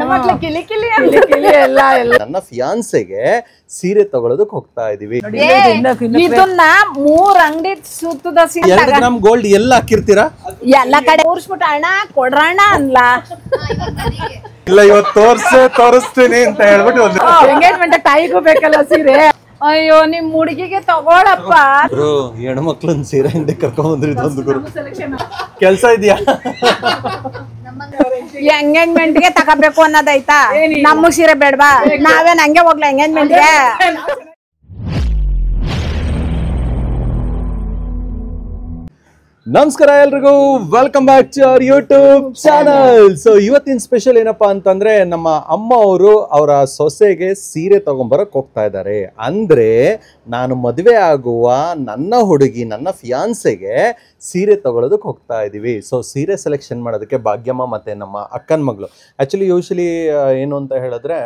ಹೆಣ್ಮಕ್ಳು ಕಿಲಿ ಕಿಲಿ ಎಲ್ಲ ನನ್ನ ಫಿಯಾನ್ಸೆಗೆ ಸೀರೆ ತಗೊಳ್ಳೋದಕ್ಕೆ ಹೋಗ್ತಾ ಇದೀವಿ. ಇದನ್ನ 3 ಅಂಗಡಿ ಸುತ್ತದ 2 ಗ್ರಾಮ್ ಗೋಲ್ಡ್ ಎಲ್ಲ ಹಾಕಿರ್ತೀರಾ? ಎಲ್ಲ ಕಡೆ ತೋರ್ಸ್ಬಿಟ್ಟು ಅಣ್ಣ ಕೊಡ್ರಣ್ಣ ಅನ್ಲ ಇಲ್ಲ ಇವತ್ತು ತೋರಿಸ್ತೀನಿ ಅಂತ ಹೇಳ್ಬಿಟ್ಟು ಎಂಗೇಜ್ಮೆಂಟ್ ತಾಯಿಗೂ ಬೇಕಲ್ಲ ಸೀರೆ. ಅಯ್ಯೋ ನಿಮ್ ಹುಡುಗಿಗೆ ತಗೊಳಪ್ಪ. ಹೆಣ್ಮಕ್ಳನ್ನ ಸೀರೆ ಅಂಗಡಿ ಕರ್ಕೊಂಡ್ ಬಂದ್ರಿ ಇದೊಂದು ಗುರು ಕೆಲ್ಸ ಇದೆಯಾ? ಎಂಗೇಜ್ಮೆಂಟ್ ಗೆ ತಗೋಬೇಕು ಅನ್ನೋದೈತಾ? ನಮಗ್ ಸೀರೆ ಬೇಡವಾ? ನಾವೇನ್ ಹಂಗೆ ಹೋಗ್ಲಾ ಎಂಗೇಜ್ಮೆಂಟ್ ಗೆ? ನಮಸ್ಕಾರ ಎಲ್ರಿಗೂ, welcome back to our YouTube channel. So ಇವತ್ತಿನ ಸ್ಪೆಷಲ್ ಏನಪ್ಪಾ ಅಂತಂದ್ರೆ, ನಮ್ಮ ಅಮ್ಮ ಅವರು ಅವರ ಸೊಸೆಗೆ ಸೀರೆ ತಗೊಂಬರಕ್ ಹೋಗ್ತಾ ಇದ್ದಾರೆ. ಅಂದ್ರೆ ನಾನು ಮದುವೆ ಆಗುವ ನನ್ನ ಹುಡುಗಿ, ನನ್ನ ಫಿಯಾನ್ಸೆಗೆ ಸೀರೆ ತಗೊಳ್ಳೋದಕ್ಕೆ ಹೋಗ್ತಾ ಇದೀವಿ. ಸೊ ಸೀರೆ ಸೆಲೆಕ್ಷನ್ ಮಾಡೋದಕ್ಕೆ ಭಾಗ್ಯಮ್ಮ ಮತ್ತೆ ನಮ್ಮ ಅಕ್ಕನ ಮಗಳು. ಆಕ್ಚುಲಿ ಯೂಶಲಿ ಏನು ಅಂತ ಹೇಳಿದ್ರೆ,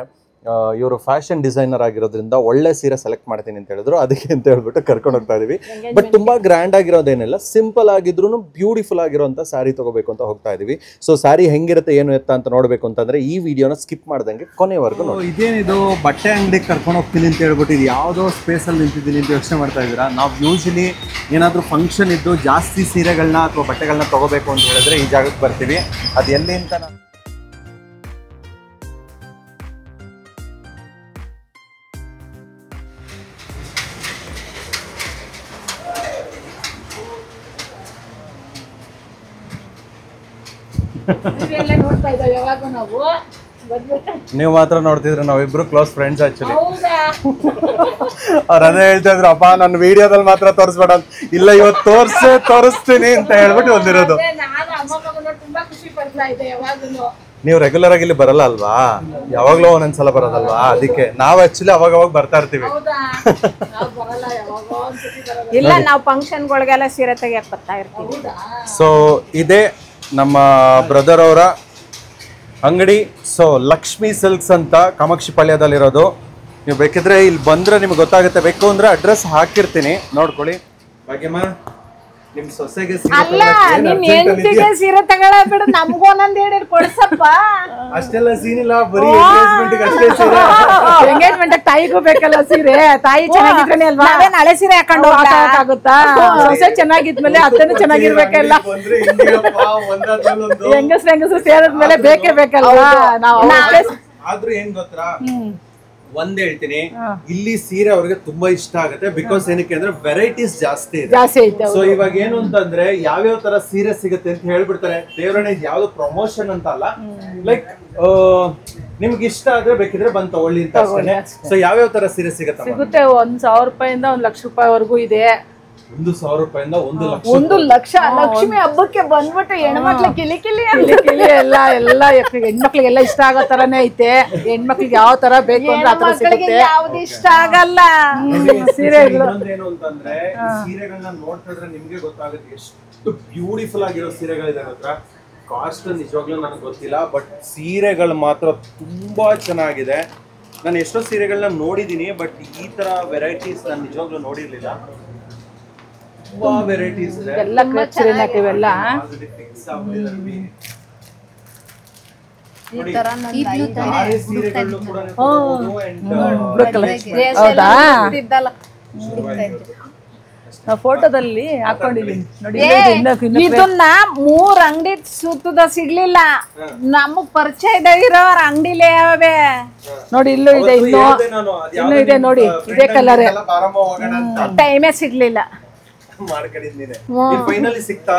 ಇವರು ಫ್ಯಾಷನ್ ಡಿಸೈನರ್ ಆಗಿರೋದ್ರಿಂದ ಒಳ್ಳೆ ಸೀರೆ ಸೆಲೆಕ್ಟ್ ಮಾಡ್ತೀನಿ ಅಂತ ಹೇಳಿದ್ರು. ಅದಕ್ಕೆ ಅಂತ ಹೇಳ್ಬಿಟ್ಟು ಕರ್ಕೊಂಡು ಹೋಗ್ತಾ ಇದೀವಿ. ಬಟ್ ತುಂಬಾ ಗ್ರ್ಯಾಂಡ್ ಆಗಿರೋದೇನಿಲ್ಲ, ಸಿಂಪಲ್ ಆಗಿದ್ರು ಬ್ಯೂಟಿಫುಲ್ ಆಗಿರೋಂಥ ಸ್ಯಾರಿ ತಗೋಬೇಕು ಅಂತ ಹೋಗ್ತಾ ಇದೀವಿ. ಸೊ ಸ್ಯಾರಿ ಹೆಂಗಿರುತ್ತೆ ಏನು ಎತ್ತ ಅಂತ ನೋಡ್ಬೇಕು ಅಂತಂದ್ರೆ ಈ ವಿಡಿಯೋನ ಸ್ಕಿಪ್ ಮಾಡ್ದಂಗೆ ಕೊನೆವರೆಗೂ ನೋಡಿ. ಇದೇನಿದು ಬಟ್ಟೆ ಅಂಗಡಿಗೆ ಕರ್ಕೊಂಡು ಹೋಗ್ತೀನಿ ಅಂತ ಹೇಳ್ಬಿಟ್ಟು ಇದು ಯಾವುದೋ ಸ್ಪೇಸಲ್ಲಿ ನಿಂತಿದ್ದೀನಿ ಅಂತ ಯೋಚನೆ ಮಾಡ್ತಾ ಇದ್ದೀರಾ? ನಾವು ಯೂಶಲಿ ಏನಾದರೂ ಫಂಕ್ಷನ್ ಇದ್ದು ಜಾಸ್ತಿ ಸೀರೆಗಳನ್ನ ಅಥವಾ ಬಟ್ಟೆಗಳನ್ನ ತಗೋಬೇಕು ಅಂತ ಹೇಳಿದ್ರೆ ಈ ಜಾಗಕ್ಕೆ ಬರ್ತೀವಿ. ಅದು ಎಲ್ಲಿ ಅಂತ ನೀವು ಮಾತ್ರ ನೋಡ್ತಿದ್ರೆ ನಾವಿಬ್ರು ಕ್ಲೋಸ್ ಫ್ರೆಂಡ್ಸ್. ಆಕ್ಚುಲಿ ಅವ್ರು ಅದೇ ಹೇಳ್ತಾ ಇದ್ರು, ಅಪ್ಪ ನನ್ನ ವಿಡಿಯೋದಲ್ಲಿ ಮಾತ್ರ ತೋರಿಸ್ಬೇಡ ಅಂತ. ಇಲ್ಲ ಇವತ್ತು ತೋರಿಸ್ತೀನಿ ಅಂತ ಹೇಳ್ಬಿಟ್ಟು ಬಂದಿರೋದು. ನೀವು ರೆಗ್ಯುಲರ್ ಆಗಿ ಇಲ್ಲಿ ಬರಲ್ಲ ಅಲ್ವಾ? ಯಾವಾಗ್ಲೂ ಒಂದೊಂದ್ಸಲ ಬರೋದಲ್ವಾ? ಅದಕ್ಕೆ ನಾವು ಆಕ್ಚುಲಿ ಅವಾಗ ಬರ್ತಾ ಇರ್ತೀವಿ. ಇಲ್ಲ, ನಾವು ಫಂಕ್ಷನ್ಗಳಿಗೆಲ್ಲ ಸೀರೆ ತೆಗಿಯಕ್ ಬರ್ತಾ ಇರ್ತೀವಿ. ಸೊ ಇದೇ ನಮ್ಮ ಬ್ರದರ್ ಅವರ ಅಂಗಡಿ. ಸೊ ಲಕ್ಷ್ಮಿ ಸಿಲ್ಕ್ಸ್ ಅಂತ ಕಾಮಾಕ್ಷಿ ಪಾಳ್ಯದಲ್ಲಿರೋದು. ನೀವು ಬೇಕಿದ್ರೆ ಇಲ್ಲಿ ಬಂದ್ರೆ ನಿಮ್ಗೆ ಗೊತ್ತಾಗುತ್ತೆ. ಬೇಕು ಅಂದ್ರೆ ಅಡ್ರೆಸ್ ಹಾಕಿರ್ತೀನಿ, ನೋಡ್ಕೊಳ್ಳಿ. ಭಾಗ್ಯಮ್ಮ, ನಿಮ್ ಸೊಸೆಗೆ ಅಲ್ಲ, ನಿನ್ ಹೆಂಡತಿಗೆ ಸೀರೆ ತಗೊಳ್ಳಬೇಡ, ನಮಗೂ ಒಂದೊಂದ್ ಹೇಳಿ ಕೊಡ್ಸಪ್ಪ. ಅಷ್ಟೆಲ್ಲ ಸೀನ್ ಇಲ್ಲ, ಬರೀ ಎಂಗೇಜ್ಮೆಂಟ್ ಅಷ್ಟೇ ಸೀರೆ. ಎಂಗೇಜ್ಮೆಂಟ್ ತಾಯಿಗೂ ಬೇಕಲ್ಲ ಸೀರೆ. ತಾಯಿ ಚೆನ್ನಾಗಿದ್ರೆ ಅಲ್ವಾ ನಾವೇನ್ ಹಳೆ ಸೀರೆ ಹಾಕೊಂಡು ಹೋಗಕ್ಕಾಗುತ್ತಾ? ಸೊಸೆ ಚೆನ್ನಾಗಿದ್ಮೇಲೆ ಅತ್ತನೂ ಚೆನ್ನಾಗಿರ್ಬೇಕಲ್ಲ. ಹೆಂಗಸ್ರು ಸೇರಿದ್ಮೇಲೆ ಬೇಕೇ ಬೇಕಲ್ವಾ? ನಾವು ಆದ್ರೂ ಏನ್ ಗೊತ್ತಾ, ಒಂದ್ ಹೇಳ್ತೀನಿ, ಇಲ್ಲಿ ಸೀರೆ ಅವ್ರಿಗೆ ತುಂಬಾ ಇಷ್ಟ ಆಗುತ್ತೆ. ಬಿಕಾಸ್ ಏನಕ್ಕೆ ಅಂದ್ರೆ ವೆರೈಟೀಸ್ ಜಾಸ್ತಿ ಇದೆ. ಸೊ ಇವಾಗ ಏನು ಅಂತಂದ್ರೆ ಯಾವ್ಯಾವ ತರ ಸೀರೆ ಸಿಗುತ್ತೆ ಅಂತ ಹೇಳ್ಬಿಡ್ತಾರೆ. ದೇವರಣ್ಣ ಇದು ಯಾವ್ದು ಪ್ರಮೋಷನ್ ಅಂತ ಅಲ್ಲ, ಲೈಕ್ ನಿಮ್ಗೆ ಇಷ್ಟ ಆದ್ರೆ ಬೇಕಿದ್ರೆ ಬಂದ್ ತಗೊಳ್ಳಿ ಅಂತ ಅಷ್ಟೇ. ಸೊ ಯಾವ್ಯಾವ ತರ ಸೀರೆ ಸಿಗುತ್ತೆ? 1,000 ರೂಪಾಯಿಂದ 1,00,000 ರೂಪಾಯಿವರೆಗೂ ಇದೆ. 1,000 ರೂಪಾಯಿಂದ 1,00,000. ಲಕ್ಷ್ಮಿ ಹಬ್ಬಕ್ಕೆ ಬಂದ್ಬಿಟ್ಟು ಹೆಣ್ಮಕ್ಳು ಕಿಲಿ ಕಿಲಿ ಎಲ್ಲ ಹೆಣ್ಮಕ್ಳಿಗೆಲ್ಲ ಇಷ್ಟ ಆಗೋ ತರಾನೇ ಐತೆ. ಹೆಣ್ಮಕ್ಳಿಗೆ ಯಾವ ತರ ಬೇಕು ಅಂದ್ರೆ ಆತರ ಸಿಗುತ್ತೆ. ಯಾವ್ದು ಇಷ್ಟ ಆಗಲ್ಲ ಸೀರೆಗಳು. ಏನು ಅಂತಂದ್ರೆ ಸೀರೆಗಳನ್ನ ನೋಡ್ತಿದ್ರೆ ನಿಮ್ಗೆ ಗೊತ್ತಾಗುತ್ತೆ ಎಷ್ಟು ಬ್ಯೂಟಿಫುಲ್ ಆಗಿರೋ ಸೀರೆಗಳಿದೆ ಹತ್ರ. ಕಾಸ್ಟ್ ನಿಜವಾಗ್ಲೂ ನನಗೆ ಗೊತ್ತಿಲ್ಲ, ಬಟ್ ಸೀರೆಗಳು ಮಾತ್ರ ತುಂಬಾ ಚೆನ್ನಾಗಿದೆ. ನಾನು ಎಷ್ಟೋ ಸೀರೆಗಳನ್ನ ನೋಡಿದೀನಿ, ಬಟ್ ಈ ತರ ವೆರೈಟೀಸ್ ನಾನು ನಿಜವಾಗ್ಲೂ ನೋಡಿರ್ಲಿಲ್ಲ. ವೆರೈಟೀಸ್ ಎಲ್ಲ ಇವೆಲ್ಲ ಫೋಟೋದಲ್ಲಿ ಹಾಕೊಂಡಿದೀನಿ ನೋಡಿ. ಇದನ್ನ 3 ಅಂಗಡಿ ಸುತ್ತದ ಸಿಗ್ಲಿಲ್ಲ, ನಮಗ್ ಪರಿಚಯ ಇರೋರ ಅಂಗಡಿಲೇ ಯಾವೇ ನೋಡಿ. ಇಲ್ಲೂ ಇದೆ, ಇನ್ನೂ ಇದೆ ನೋಡಿ. ಇದೇ ಕಲರ್. ಟೈಮೇ ಸಿಗ್ಲಿಲ್ಲ. ಫೈನಲಿ ಸಿಕ್ತಾ?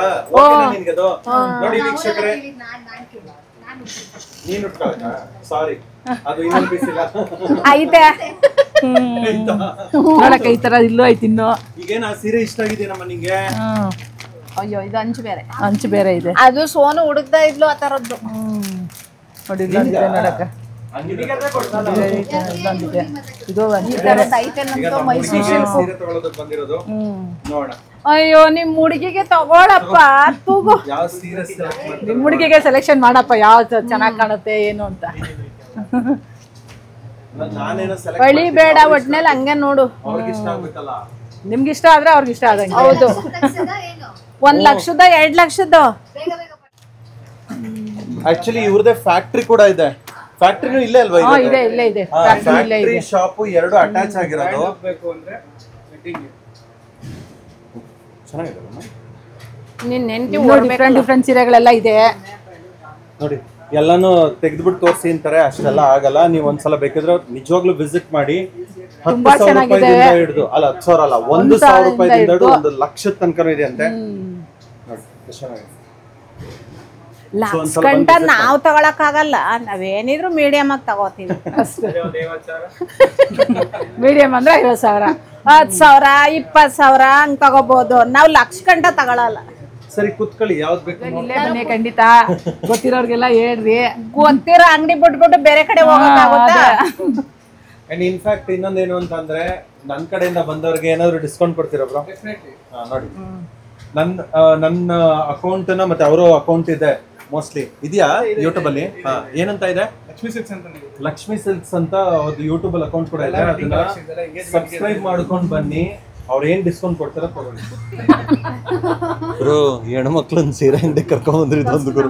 ನೋಡಿ ವೀಕ್ಷಕರೇ, ನೀನು ಸಾರಿ ಅದು ಇನ್ನೊಂದು ಪೀಸ್ ಇಲ್ಲ ಐತೆ ನೋಡಕ್ಕೆ. ಈ ತರ ಇಲ್ಲೂ ಐತಿ. ಇನ್ನು ಈಗೇನ ಸೀರೆ ಇಷ್ಟ ಆಗಿದೆ ನಮ್ಮ ನಿಂಗೆ? ಅಯ್ಯೋ, ಇದು ಅಂಚು ಬೇರೆ ಇದೆ. ಅದು ಸೋನು ಹುಡುಕ್ತಾ ಇದ್ಲು ಆ ತರದ್ದು. ನೋಡಿ ನೋಡಕ್ಕ ಅಯ್ಯೋ, ನಿಮ್ ಹುಡುಗಿಗೆ ತಗೊಳಪ್ಪ. ನಿಮ್ ಹುಡುಗಿಗೆ ಸೆಲೆಕ್ಷನ್ ಮಾಡಪ್ಪ, ಯಾವ್ದು ಚೆನ್ನಾಗ್ ಕಾಣುತ್ತೆ ಏನು ಅಂತ. ಬಳಿ ಬೇಡ, ಒಟ್ನಲ್ಲಿ ಹಂಗೆ ನೋಡು. ನಿಮ್ಗೆ ಇಷ್ಟ ಆದ್ರೆ ಅವ್ರಿಗೆ ಇಷ್ಟ ಆದಂಗೆ. ಹೌದು, 1,00,000 2,00,000. ಆಕ್ಚುಲಿ ಇವ್ರದೇ ಫ್ಯಾಕ್ಟ್ರಿ ಕೂಡ ಇದೆ. ಫ್ಯಾಕ್ಟ್ರಿನೂ ಇಲ್ಲೇ ಅಲ್ವಾ ಇದೆ ಇಲ್ಲೇ ಇದೆ ಫ್ಯಾಕ್ಟ್ರಿ ಇಲ್ಲೇ ಫ್ಯಾಕ್ಟ್ರಿ ಇದೆ. ಶಾಪ್ ಎರಡು ಅಟ್ಯಾಚ್ ಆಗಿರೋದು. ಚೆನ್ನಾಗಿದೆ ನಿನ್ನ ಹೆಂಡತಿ ಡಿಫ್ರೆಂಟ್ ಸೀರೆಗಳೆಲ್ಲ ಇದೆ ನೋಡಿ. ಎಲ್ಲಾನು ತೆಗೆದ್ಬಿಟ್ಟು ತೋರಿಸಿ ಅಂತಾರೆ, ಅಷ್ಟೆಲ್ಲ ಆಗಲ್ಲ. ನೀವು ಒಂದ್ಸಲ ಬೇಕಿದ್ರೆ ನಿಜವಾಗ್ಲೂ ವಿಸಿಟ್ ಮಾಡಿ. 10,000 ರೂಪಾಯಿದಿಂದ ಹಿಡಿದು ಅಲ್ಲ 10,000 ಅಲ್ಲ 1,000 ರೂಪಾಯಿದಿಂದ ಹಿಡಿದು 1,00,000 ತನಕ ಇದೆ ಅಂತೆ. ನೋಡಿ ಎಷ್ಟು ಚೆನ್ನಾಗಿದೆ. ಲಕ್ಷ ಗಂಟ ನಾವ್ ತಗೊಳಕ್ ಆಗಲ್ಲ, ನಾವೇನಿದ್ರು ಮೀಡಿಯಂ ಆಗಿ ತಗೋತೀವಿ ಅಷ್ಟೇ. ಮೀಡಿಯಂ ಅಂದ್ರೆ 50,000 10,000 20,000 ಹಂಗ್ ತಗೋಬಹುದು. ನಾವ್ ಲಕ್ಷ ಗಂಟ ತಗೊಳಲ್ಲ. ಸರಿ ಕುತ್ಕೊಳ್ಳಿ, ಯಾವ್ದು ಬೇಕು ಇಲ್ಲೇ ಬನ್ನಿ, ಖಂಡಿತ ಗೊತ್ತಿರೋರ್ಗೆಲ್ಲ ಹೇಳ್ರಿ. ಗೊತ್ತಿರೋ ಅಂಗಡಿ ಬಿಟ್ಬಿಟ್ಟು ಬೇರೆ ಕಡೆ ಹೋಗಕ್ಕಾಗುತ್ತಾ? ಅಂಡ್ ಇನ್ಫ್ಯಾಕ್ಟ್ ಇನ್ನೊಂದೇನು ಅಂತಂದ್ರೆ ನನ್ನ ಕಡೆಯಿಂದ ಬಂದವ್ರಿಗೆ ಏನಾದ್ರು ಡಿಸ್ಕೌಂಟ್ ಕೊಡ್ತೀರಾ ಬ್ರೋ? ನೋಡಿ ನನ್ನ ಅಕೌಂಟ್ ಮತ್ತೆ ಅವರ ಅಕೌಂಟ್ ಇದೆ ಮೋಸ್ಟ್ಲಿ ಇದೆಯಾ ಯೂಟ್ಯೂಬ್ ಅಲ್ಲಿ. ಏನಂತ ಇದೆ? ಲಕ್ಷ್ಮಿ ಸಿಲ್ಕ್ಸ್ ಅಂತ ಒಂದು ಯೂಟ್ಯೂಬ್ ಅಲ್ಲಿ ಅಕೌಂಟ್ ಕೂಡ ಇದೆ. ಅದನ್ನ ಸಬ್ಸ್ಕ್ರೈಬ್ ಮಾಡ್ಕೊಂಡು ಬನ್ನಿ, ಅವ್ರು ಏನ್ ಡಿಸ್ಕೌಂಟ್ ಕೊಡ್ತಾರ ತಗೊಳ್ಳಿ. ಬ್ರೋ ಹೆಣ್ಮಕ್ಳನ್ನ ಸೀರೆ ಹಿಂದೆ ಕರ್ಕೊಂಡ್ ಬಂದ್ರಿ ಇದೊಂದು ಗುರು.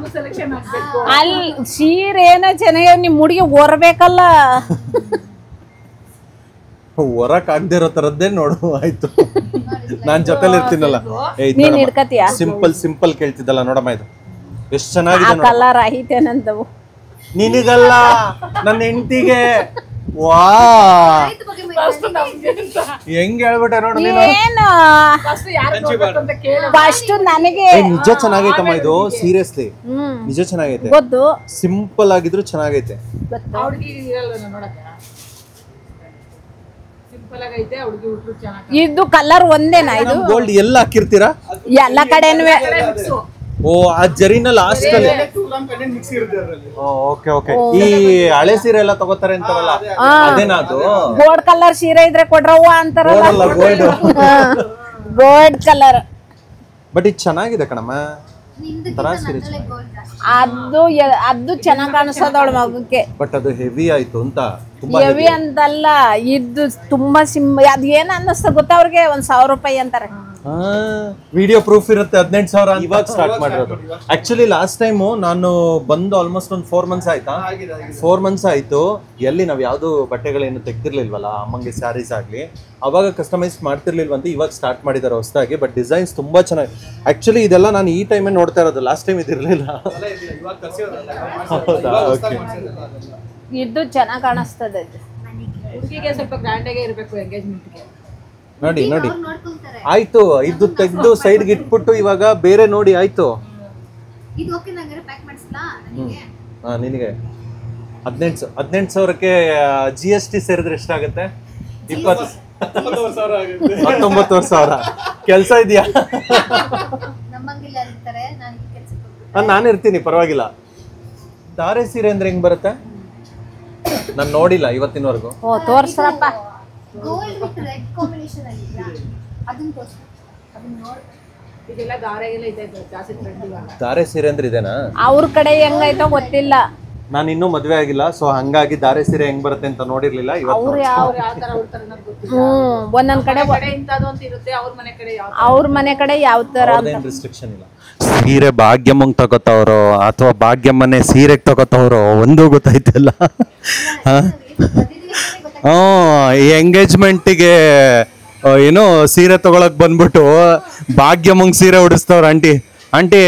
ಅಲ್ಲಿ ಸೀರೆ ಏನೋ ಚೆನ್ನಾಗಿ ನಿಮ್ ಹುಡುಗಿ ಹೊರಬೇಕಲ್ಲ. ಹೊರಕ್ ಆಗದೆ ಇರೋ ತರದ್ದೇ ನೋಡು. ಆಯ್ತು, ನಾನ್ ಜೊತೆಲಿ ಇರ್ತೀನಲ್ಲ. ಸಿಂಪಲ್ ಕೇಳ್ತಿದ್ದಲ್ಲ ನೋಡಮ್ಮ, ಇದು ಎಷ್ಟ್ ಚೆನ್ನಾಗಿದೆ. ಕಲರ್ ಐತೇನಂತವು ನಿನಗಲ್ಲ ನನ್ನ ಹೆಂಡತಿಗೆ. ವಾ ಹೆಂಗ್ ಹೇಳ್ಬಿಟ್ಟೆ ನೋಡು ನೀನು. ಫಸ್ಟ್ ನನಗೆ ನಿಜ ಚೆನ್ನಾಗೈತಮ್ಮ ಇದು, ಸೀರಿಯಸ್ಲಿ ನಿಜ ಚೆನ್ನಾಗೈತೆ. ಗೊತ್ತು, ಸಿಂಪಲ್ ಆಗಿದ್ರು ಚೆನ್ನಾಗೈತೆ. ಇದು ಕಲರ್ ಒಂದೇನಾ? ಇದು ಗೋಲ್ಡ್ ಎಲ್ಲ ಹಾಕಿರ್ತೀರಾ? ಎಲ್ಲ ಕಡೆನೂ. ಓ ಆ ಜರಿನ ಲಾಸ್ಟ್ ಅಲ್ಲಿ. Okay okay. ಈ ಹಳೆ ಸೀರೆ ಎಲ್ಲ ತಗೋತಾರೆ ಅಂತಾರಲ್ಲ, ಅದೇನಾ ಅದು? ಗೋಲ್ಡ್ ಕಲರ್ ಸೀರೆ ಇದ್ರೆ ಕೊಡ್ರವ್ವ ಅಂತಾರಲ್ಲ. Gold gold colour. ಬಟ್ ಇದು ಚೆನ್ನಾಗಿದೆ ಕಣಮ್ಮ. ಅದು ಚೆನ್ನಾಗ್ ಕಾಣಿಸ್ತದ ಅವಳ ಮಗಕ್ಕೆ. ಬಟ್ ಅದು ಹೆವಿ ಆಯ್ತು ಅಂತ. ಹೆವಿ ಅಂತಲ್ಲ, ಇದು ತುಂಬಾ ಅದ್ ಏನ್ ಅನ್ನಿಸ್ತ ಗೊತ್ತಾ ಅವ್ರಿಗೆ? 1,000 ರೂಪಾಯಿ ಅಂತಾರೆ. ವಿಡಿಯೋ ಪ್ರೂಫ್ ಇರುತ್ತೆ. 18,000 ಇವಾಗ ಸ್ಟಾರ್ಟ್ ಮಾಡಿರೋದು. ಆಕ್ಚುಲಿ ಲಾಸ್ಟ್ ಟೈಮು ನಾನು ಬಂದು ಆಲ್ಮೋಸ್ಟ್ ಒಂದು 4 ಮಂತ್ಸ್ ಆಯ್ತಾ. 4 ಮಂತ್ಸ್ ಆಯ್ತು. ಎಲ್ಲಿ ನಾವ್ ಯಾವ್ದು ಬಟ್ಟೆಗಳೇನು ತೆಗ್ದಿರ್ಲಿಲ್ವಲ್ಲ, ಅಮ್ಮಂಗೆ ಸ್ಯಾರೀಸ್ ಆಗ್ಲಿ, ಅವಾಗ ಕಸ್ಟಮೈಸ್ ಮಾಡ್ತಿರ್ಲಿಲ್ವಂತ. ಇವಾಗ ಸ್ಟಾರ್ಟ್ ಮಾಡಿದಾರೆ ಹೊಸದಾಗಿ. ಬಟ್ ಡಿಸೈನ್ಸ್ ತುಂಬಾ ಚೆನ್ನಾಗಿ. ಆಕ್ಚುಲಿ ಇದೆಲ್ಲ ನಾನು ಈ ಟೈಮೇ ನೋಡ್ತಾ ಇರೋದು, ಲಾಸ್ಟ್ ಟೈಮ್ ಇದಿರ್ಲಿಲ್ಲ. ಇದು ಚೆನ್ನಾಗಿ ಕಾಣಿಸ್ತದೆ. ಹುಡುಗಿಗೆ ಸ್ವಲ್ಪ ಗ್ರ್ಯಾಂಡ್ ಆಗೇ ಇರಬೇಕು ಎಂಗೇಜ್ಮೆಂಟ್ಗೆ. ನೋಡಿ ನೋಡಿ ಆಯ್ತು, ಇದು ತೆಗ್ದು ಸೈಡ್ಗೆ ಇಟ್ಬಿಟ್ಟು ಇವಾಗ ಬೇರೆ ನೋಡಿ. ಆಯ್ತು, ನಿನಗೆ 18,000ಕ್ಕೆ GST ಸೇರಿದ್ರೆ ಎಷ್ಟಾಗುತ್ತೆ? 19,000. ಕೆಲಸ ಇದೆಯಾ? ನಾನು ಇರ್ತೀನಿ, ಪರವಾಗಿಲ್ಲ. ಧಾರೆ ಸೀರೆ ಅಂದ್ರೆ ಹೆಂಗ್ ಬರುತ್ತೆ? ನಾನು ನೋಡಿಲ್ಲ ಇವತ್ತಿನವರೆಗೂ. ಓ ತೋರ್ಸ್ರಪ್ಪ. ಗೋಲ್ಡ್ ವಿತ್ ರೆಡ್ ಕಾಂಬಿನೇಷನ್ ಅಲ್ಲಿ ಅದನ್ನ ತೋರಿಸಿ. ಅದನ್ನ ನೋಡಿ ಇದೆಲ್ಲ ದಾರೆಗೆಲ್ಲ ಇದೆ ಜಾಸ್ತಿ ಟ್ರೆಂಡ್ ಇವಾಗ. ಧಾರೆ ಸೀರೆ ಅಂದ್ರೆ ಇದೇನಾ? ಅವ್ರ ಕಡೆ ಹೆಂಗೈತೋ ಗೊತ್ತಿಲ್ಲ, ನಾನು ಇನ್ನೂ ಮದ್ವೆ ಆಗಿಲ್ಲ. ಸೊ ಹಂಗಾಗಿ ಧಾರೆ ಸೀರೆ ಹೆಂಗ್ ಬರುತ್ತೆ ಅಂತ ನೋಡಿರ್ಲಿಲ್ಲ. ಅವ್ರು ಯಾವ ತರ ಅನ್ನೋದು ಗೊತ್ತಿಲ್ಲ. ಒಂದೊಂದ್ ಕಡೆ ಇಂತದ್ದು ಅಂತ ಇರುತ್ತೆ, ಅವ್ರ ಮನೆ ಕಡೆ ಯಾವ ಅವ್ರ ಮನೆ ಕಡೆ ಯಾವ ತರ ರಿಸ್ಟ್ರಿಕ್ಷನ್ ಇಲ್ಲ. ಸೀರೆ ಭಾಗ್ಯಮ್ಮಂಗ್ ತಗೋತಾವ್ರೋ ಅಥವಾ ಭಾಗ್ಯಮ್ಮನೆ ಸೀರೆಗೆ ತಗೋತಾವ್ರೋ ಒಂದು ಗೊತ್ತಾಯ್ತಿಲ್ಲ. ಈ ಎಂಗೇಜ್ಮೆಂಟಿಗೆ ಏನು ಸೀರೆ ತಗೊಳಕ್ ಬಂದ್ಬಿಟ್ಟು ಭಾಗ್ಯಮ್ಮಂಗ್ ಸೀರೆ ಉಡಿಸ್ತವ್ರ. ಆಂಟಿ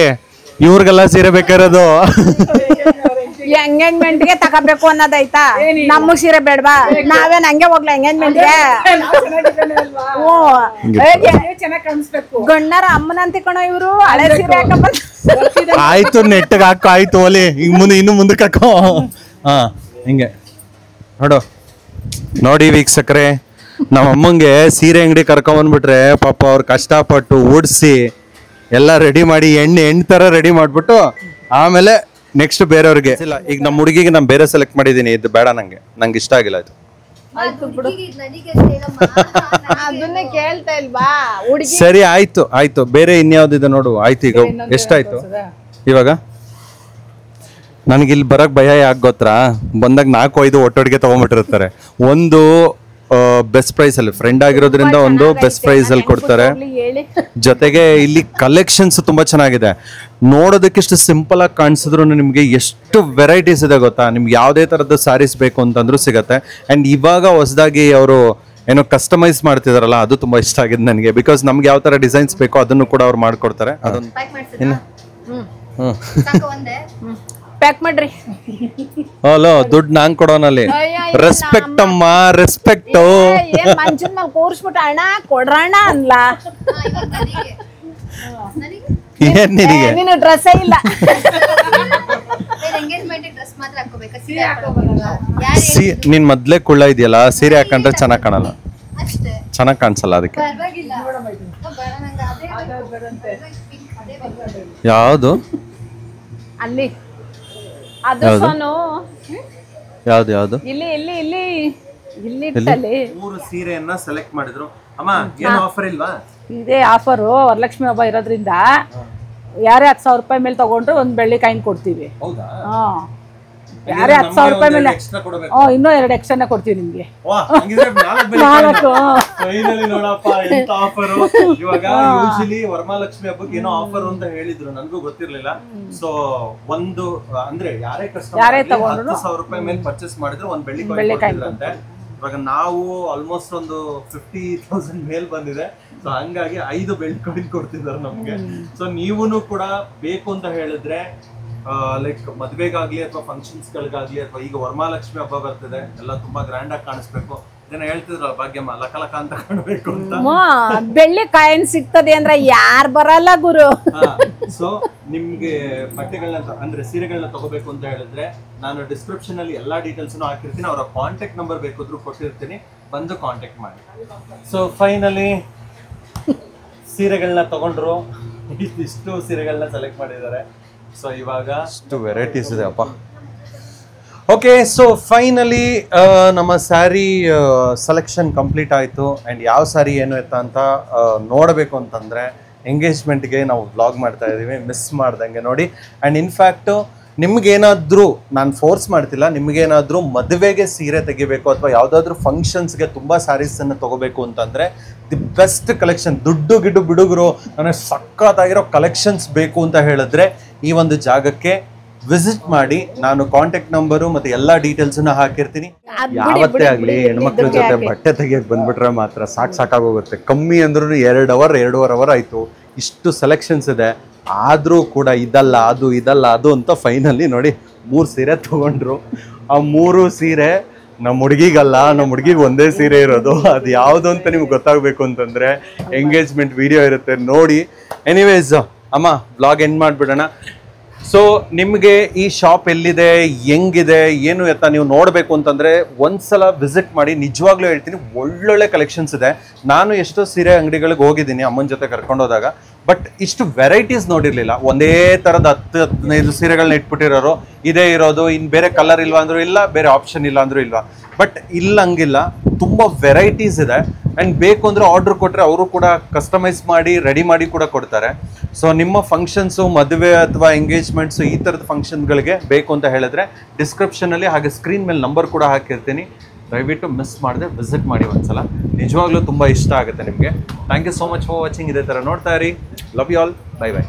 ಇವ್ರಿಗೆಲ್ಲ ಸೀರೆ ಬೇಕಾಗಿರೋದು. ಎಂಗೇಜ್ಮೆಂಟ್ಗೆ ತಗೋಬೇಕು ಅನ್ನೋದೈತಾ? ನಮಗ್ ಸೀರೆ ಬೇಡವಾ? ನಾವೇನ್ ಹಂಗೆ ಹೋಗ್ಲ ಎಂಗೇಜ್ಮೆಂಟ್ಗೆ? ಗಣ್ಣರ ಅಮ್ಮನಂತ ಕಣೋ ಇವ್ರು. ಹಳೆ ಸೀರೆ ಹಾಕೊಂಡ್ ಆಯ್ತು, ನೆಟ್ಟಗ್ ಹಾಕೋ. ಆಯ್ತು ಒಲಿ, ಇನ್ನು ಮುಂದಕ್ಕೆ ಹಾಕೋ. ಹಾ ಹಿಂಗೆ ನೋಡು. ನೋಡಿ ವೀಕ್ಷಕರೇ, ನಮ್ಮ ಅಮ್ಮಂಗೆ ಸೀರೆ ಅಂಗಡಿ ಕರ್ಕೊಂಬಂದ್ಬಿಟ್ರೆ ಪಾಪ ಅವ್ರು ಕಷ್ಟಪಟ್ಟು ಓಡಿಸಿ ಎಲ್ಲ ರೆಡಿ ಮಾಡಿ ಎಣ್ಣೆ ತರ ರೆಡಿ ಮಾಡ್ಬಿಟ್ಟು ಆಮೇಲೆ ನೆಕ್ಸ್ಟ್ ಬೇರೆಯವ್ರಿಗೆ. ಇಲ್ಲ, ಈಗ ನಮ್ಮ ಹುಡುಗಿಗೆ ನಾನು ಬೇರೆ ಸೆಲೆಕ್ಟ್ ಮಾಡಿದೀನಿ. ಇದು ಬೇಡ, ನಂಗೆ ಇಷ್ಟ ಆಗಿಲ್ಲ ಇದು. ಅದನ್ನೇ ಕೇಳ್ತಾ ಇಲ್ವಾ ಹುಡುಗಿ? ಸರಿ ಆಯ್ತು ಬೇರೆ ಇನ್ಯಾವ್ದಿದೆ ನೋಡು. ಆಯ್ತು, ಈಗ ಎಷ್ಟಾಯ್ತು ಇವಾಗ? ನನಗಿಲ್ಲಿ ಬರಕ್ ಭಯ ಯಾಕೆ ಗೊತ್ತಾ? ಬಂದಾಗ 4-5 ಒಟ್ಟೊಟ್ಟಿಗೆ ತಗೊಂಡ್ಬಿಟ್ಟಿರ್ತಾರೆ. ಒಂದು ಬೆಸ್ಟ್ ಪ್ರೈಸ್ ಅಲ್ಲಿ, ಫ್ರೆಂಡ್ ಆಗಿರೋದ್ರಿಂದ ಒಂದು ಬೆಸ್ಟ್ ಪ್ರೈಸ್ ಅಲ್ಲಿ ಕೊಡ್ತಾರೆ. ಜೊತೆಗೆ ಇಲ್ಲಿ ಕಲೆಕ್ಷನ್ಸ್ ತುಂಬಾ ಚೆನ್ನಾಗಿದೆ. ನೋಡೋದಕ್ಕೆ ಇಷ್ಟು ಸಿಂಪಲ್ ಆಗಿ ಕಾಣಿಸಿದ್ರು ನಿಮ್ಗೆ ಎಷ್ಟು ವೆರೈಟೀಸ್ ಇದೆ ಗೊತ್ತಾ. ನಿಮ್ಗೆ ಯಾವುದೇ ತರದ್ದು ಸ್ಯಾರೀಸ್ ಬೇಕು ಅಂತಂದ್ರೂ ಸಿಗತ್ತೆ. ಅಂಡ್ ಇವಾಗ ಹೊಸದಾಗಿ ಅವರು ಏನೋ ಕಸ್ಟಮೈಸ್ ಮಾಡ್ತಿದಾರಲ್ಲ, ಅದು ತುಂಬಾ ಇಷ್ಟ ಆಗಿದೆ ನನಗೆ. ಬಿಕಾಸ್ ನಮ್ಗೆ ಯಾವ ತರ ಡಿಸೈನ್ಸ್ ಬೇಕೋ ಅದನ್ನು ಕೂಡ ಅವ್ರು ಮಾಡ್ಕೊಡ್ತಾರೆ. ಅದೊಂದು ಪ್ಯಾಕ್ ಮಾಡ್ರಿ. ಹಲೋ, ದುಡ್ಡು ನಾನ್ ಕೊಡೋನಲ್ಲಿ. ರೆಸ್ಪೆಕ್ಟ್ ಅಮ್ಮ, ರೆಸ್ಪೆಕ್ಟ್. ಮಂಚದ ಮೇಲೆ ಕೂರ್ಸ್ಬಿಟ್ಟು ಅಣ್ಣ ಕೊಡ್ರಣ್ಣ ಅನ್ಲ. ಏನ್ ನಿನಗೆ? ನೀನು ಡ್ರೆಸ್ಸೇ ಇಲ್ಲ. ನೀನ್ ಮೊದ್ಲೇ ಕುಳ್ಳ ಇದೆಯಲ್ಲ, ಸೀರೆ ಹಾಕೊಂಡ್ರೆ ಚೆನ್ನಾಗ್ ಕಾಣಲ್ಲ, ಚೆನ್ನಾಗ್ ಕಾಣಿಸಲ್ಲ. ಅದಕ್ಕೆ ಯಾವ್ದು ಅಲ್ಲಿ ಅದು ಸೋನು ಯಾವ್ದು ಯಾವ್ದು ಇಲ್ಲಿ ಇಲ್ಲಿ ಇಲ್ಲಿ ಇಲ್ಲಿ ಇಟ್ಟಲ್ಲಿ 3 ಸೀರೆಯನ್ನ ಸೆಲೆಕ್ಟ್ ಮಾಡಿದ್ರು. ಅಮ್ಮ ಏನು ಆಫರ್ ಇಲ್ವಾ? ಇದೇ ಆಫರು. ವರಲಕ್ಷ್ಮಿ ಹಬ್ಬ ಇರೋದ್ರಿಂದ ಯಾರೇ 10,000 ರೂಪಾಯಿ ಮೇಲೆ ತಗೊಂಡ್ರೆ ಒಂದು ಬೆಳ್ಳಿ ಕಾಯಿನ್ ಕೊಡ್ತೀವಿ. ಹೌದಾ? ಯಾರೇ 10,000 ರೂಪಾಯಿ ಮೇಲೆ ಇನ್ನೂ 2 ಎಕ್ಸ್ಟ್ರಾನೇ ಕೊಡ್ತೀವಿ ನಿಮ್ಗೆ. 4. ಫೈನಲಿ ನೋಡಪ್ಪ ಎಂತ ಆಫರ್. ಇವಾಗ ಯೂಶಲಿ ವರಮಹಾಲಕ್ಷ್ಮಿ ಹಬ್ಬಕ್ಕೆ ಏನೋ ಆಫರ್ ಅಂತ ಹೇಳಿದ್ರು, ನನಗೂ ಗೊತ್ತಿರ್ಲಿಲ್ಲ. ಸೊ ಒಂದು ಅಂದ್ರೆ ಯಾರೇ ಕಸ್ಟಮರ್ 10,000 ರೂಪಾಯಿ ಮೇಲೆ ಪರ್ಚೇಸ್ ಮಾಡಿದ್ರೆ ಒಂದು ಬೆಳ್ಳಿ ಕಾಯಿನ್ ಕೊಡ್ತಿದ್ರಂತೆ. ಇವಾಗ ನಾವು ಆಲ್ಮೋಸ್ಟ್ ಒಂದು 50,000 ಮೇಲ್ ಬಂದಿದೆ. ಸೊ ಹಂಗಾಗಿ 5 ಬೆಳ್ಳಿ ಕಾಯಿನ್ ಕೊಡ್ತಿದ್ದಾರೆ ನಮ್ಗೆ. ಸೊ ನೀವುನು ಕೂಡ ಬೇಕು ಅಂತ ಹೇಳಿದ್ರೆ ಲೈಕ್ ಮದ್ವೆಗಾಗ್ಲಿ ಅಥವಾ ಫಂಕ್ಷನ್ಸ್ ಗಳಿಗಾಗ್ಲಿ ಅಥವಾ ಈಗ ವರಮಹಾಲಕ್ಷ್ಮಿ ಹಬ್ಬ ಬರ್ತಿದೆ, ಎಲ್ಲ ತುಂಬಾ ಗ್ರ್ಯಾಂಡ್ ಆಗಿ ಕಾಣಿಸ್ಬೇಕು. ಇದನ್ನ ಹೇಳ್ತಿದ್ರಲ್ಲ ಭಾಗ್ಯಮ್ಮ, ಲಕ ಅಂತ ಕಾಣಬೇಕು ಅಂತ. ಬೆಳ್ಳಿ ಕಾಯಿನ್ ಸಿಗ್ತದೆ ಅಂದ್ರೆ ಯಾರು ಬರಲ್ಲ ಗುರು. ಸೊ ನಿಮ್ಗೆ ಬಟ್ಟೆಗಳನ್ನ ಅಂದ್ರೆ ಸೀರೆಗಳನ್ನ ತಗೋಬೇಕು ಅಂತ ಹೇಳಿದ್ರೆ ನಾನು ಡಿಸ್ಕ್ರಿಪ್ಷನ್ ಅಲ್ಲಿ ಎಲ್ಲಾ ಡೀಟೇಲ್ಸ್ ಹಾಕಿರ್ತೀನಿ. ಅವರ ಕಾಂಟ್ಯಾಕ್ಟ್ ನಂಬರ್ ಬೇಕಿದ್ರು ಕೊಟ್ಟಿರ್ತೀನಿ, ಬಂದು ಕಾಂಟ್ಯಾಕ್ಟ್ ಮಾಡಿ. ಸೊ ಫೈನಲಿ ಸೀರೆಗಳನ್ನ ತಗೊಂಡ್ರು. ಇಷ್ಟು ಸೀರೆಗಳನ್ನ ಸೆಲೆಕ್ಟ್ ಮಾಡಿದ್ದಾರೆ. ಸೊ ಇವಾಗ ಅಷ್ಟು ವೆರೈಟೀಸ್ ಇದೆ ಅಪ್ಪ. ಓಕೆ, ಸೊ ಫೈನಲಿ ನಮ್ಮ ಸ್ಯಾರಿ ಸೆಲೆಕ್ಷನ್ ಕಂಪ್ಲೀಟ್ ಆಯಿತು. ಆ್ಯಂಡ್ ಯಾವ ಸ್ಯಾರಿ ಏನು ಎತ್ತ ಅಂತ ನೋಡಬೇಕು ಅಂತಂದರೆ ಎಂಗೇಜ್ಮೆಂಟ್ಗೆ ನಾವು ವ್ಲಾಗ್ ಮಾಡ್ತಾ ಇದ್ದೀವಿ, ಮಿಸ್ ಮಾಡ್ದಂಗೆ ನೋಡಿ. ಆ್ಯಂಡ್ ಇನ್ಫ್ಯಾಕ್ಟು ನಿಮ್ಗೇನಾದರೂ ನಾನು ಫೋರ್ಸ್ ಮಾಡ್ತಿಲ್ಲ, ನಿಮಗೇನಾದರೂ ಮದುವೆಗೆ ಸೀರೆ ತೆಗಿಬೇಕು ಅಥವಾ ಯಾವುದಾದ್ರೂ ಫಂಕ್ಷನ್ಸ್ಗೆ ತುಂಬ ಸ್ಯಾರೀಸನ್ನು ತೊಗೋಬೇಕು ಅಂತಂದರೆ ದಿ ಬೆಸ್ಟ್ ಕಲೆಕ್ಷನ್, ದುಡ್ಡು ಗಿಡ್ಡು ಬಿಡುಗರು ನನಗೆ ಸಖತ್ತಾಗಿರೋ ಕಲೆಕ್ಷನ್ಸ್ ಬೇಕು ಅಂತ ಹೇಳಿದ್ರೆ ಈ ಒಂದು ಜಾಗಕ್ಕೆ ವಿಸಿಟ್ ಮಾಡಿ. ನಾನು ಕಾಂಟ್ಯಾಕ್ಟ್ ನಂಬರು ಮತ್ತು ಎಲ್ಲ ಡೀಟೇಲ್ಸನ್ನ ಹಾಕಿರ್ತೀನಿ. ಯಾವತ್ತೇ ಆಗಲಿ ಹೆಣ್ಮಕ್ಳ ಜೊತೆ ಬಟ್ಟೆ ತೆಗಿಯಕ್ಕೆ ಬಂದ್ಬಿಟ್ರೆ ಮಾತ್ರ ಸಾಕಾಗೋಗುತ್ತೆ. ಕಮ್ಮಿ ಅಂದ್ರೂ 2 ಅವರ್ ಆಯಿತು. ಇಷ್ಟು ಸೆಲೆಕ್ಷನ್ಸ್ ಇದೆ, ಆದರೂ ಕೂಡ ಇದಲ್ಲ ಅದು ಅಂತ ಫೈನಲಿ ನೋಡಿ 3 ಸೀರೆ ತೊಗೊಂಡ್ರು. ಆ 3 ಸೀರೆ ನಮ್ಮ ಹುಡುಗಿಗಲ್ಲ, ನಮ್ಮ ಹುಡುಗಿಗೆ ಒಂದೇ ಸೀರೆ ಇರೋದು. ಅದು ಯಾವುದು ಅಂತ ನಿಮ್ಗೆ ಗೊತ್ತಾಗಬೇಕು ಅಂತಂದರೆ ಎಂಗೇಜ್ಮೆಂಟ್ ವಿಡಿಯೋ ಇರುತ್ತೆ ನೋಡಿ. ಎನಿವೇಸ್ ಅಮ್ಮ, ವ್ಲಾಗ್ ಎಂಡ್ ಮಾಡಿಬಿಡೋಣ. ಸೊ ನಿಮಗೆ ಈ ಶಾಪ್ ಎಲ್ಲಿದೆ, ಹೆಂಗಿದೆ, ಏನು ಎತ್ತ ನೀವು ನೋಡಬೇಕು ಅಂತಂದರೆ ಒಂದ್ಸಲ ವಿಸಿಟ್ ಮಾಡಿ. ನಿಜವಾಗ್ಲೂ ಹೇಳ್ತೀನಿ, ಒಳ್ಳೊಳ್ಳೆ ಕಲೆಕ್ಷನ್ಸ್ ಇದೆ. ನಾನು ಎಷ್ಟೋ ಸೀರೆ ಅಂಗಡಿಗಳಿಗೆ ಹೋಗಿದ್ದೀನಿ ಅಮ್ಮನ ಜೊತೆ ಕರ್ಕೊಂಡೋದಾಗ, ಬಟ್ ಇಷ್ಟು ವೆರೈಟೀಸ್ ನೋಡಿರಲಿಲ್ಲ. ಒಂದೇ ಥರದ 10-15 ಸೀರೆಗಳನ್ನ ಇಟ್ಬಿಟ್ಟಿರೋರು, ಇದೇ ಇರೋದು, ಇನ್ನು ಬೇರೆ ಕಲರ್ ಇಲ್ವಾ ಅಂದರೂ ಇಲ್ಲ, ಬೇರೆ ಆಪ್ಷನ್ ಇಲ್ಲ ಅಂದರೂ ಇಲ್ವಾ. ಬಟ್ ಇಲ್ಲ ಹಂಗಿಲ್ಲ, ತುಂಬ ವೆರೈಟೀಸ್ ಇದೆ. ಆ್ಯಂಡ್ ಬೇಕು ಅಂದರೆ ಆರ್ಡ್ರ್ ಕೊಟ್ಟರೆ ಅವರು ಕೂಡ ಕಸ್ಟಮೈಸ್ ಮಾಡಿ ರೆಡಿ ಮಾಡಿ ಕೂಡ ಕೊಡ್ತಾರೆ. ಸೊ ನಿಮ್ಮ ಫಂಕ್ಷನ್ಸು, ಮದುವೆ ಅಥವಾ ಎಂಗೇಜ್ಮೆಂಟ್ಸು, ಈ ಥರದ ಫಂಕ್ಷನ್ಗಳಿಗೆ ಬೇಕು ಅಂತ ಹೇಳಿದ್ರೆ ಡಿಸ್ಕ್ರಿಪ್ಷನಲ್ಲಿ ಹಾಗೆ ಸ್ಕ್ರೀನ್ ಮೇಲೆ ನಂಬರ್ ಕೂಡ ಹಾಕಿರ್ತೀನಿ. ದಯವಿಟ್ಟು ಮಿಸ್ ಮಾಡದೆ ವಿಸಿಟ್ ಮಾಡಿ ಒಂದ್ಸಲ. ನಿಜವಾಗ್ಲೂ ತುಂಬ ಇಷ್ಟ ಆಗುತ್ತೆ ನಿಮಗೆ. Thank you so much for watching. ಇದೇ ಥರ ನೋಡ್ತಾ ಇರಿ. Love you all. Bye by.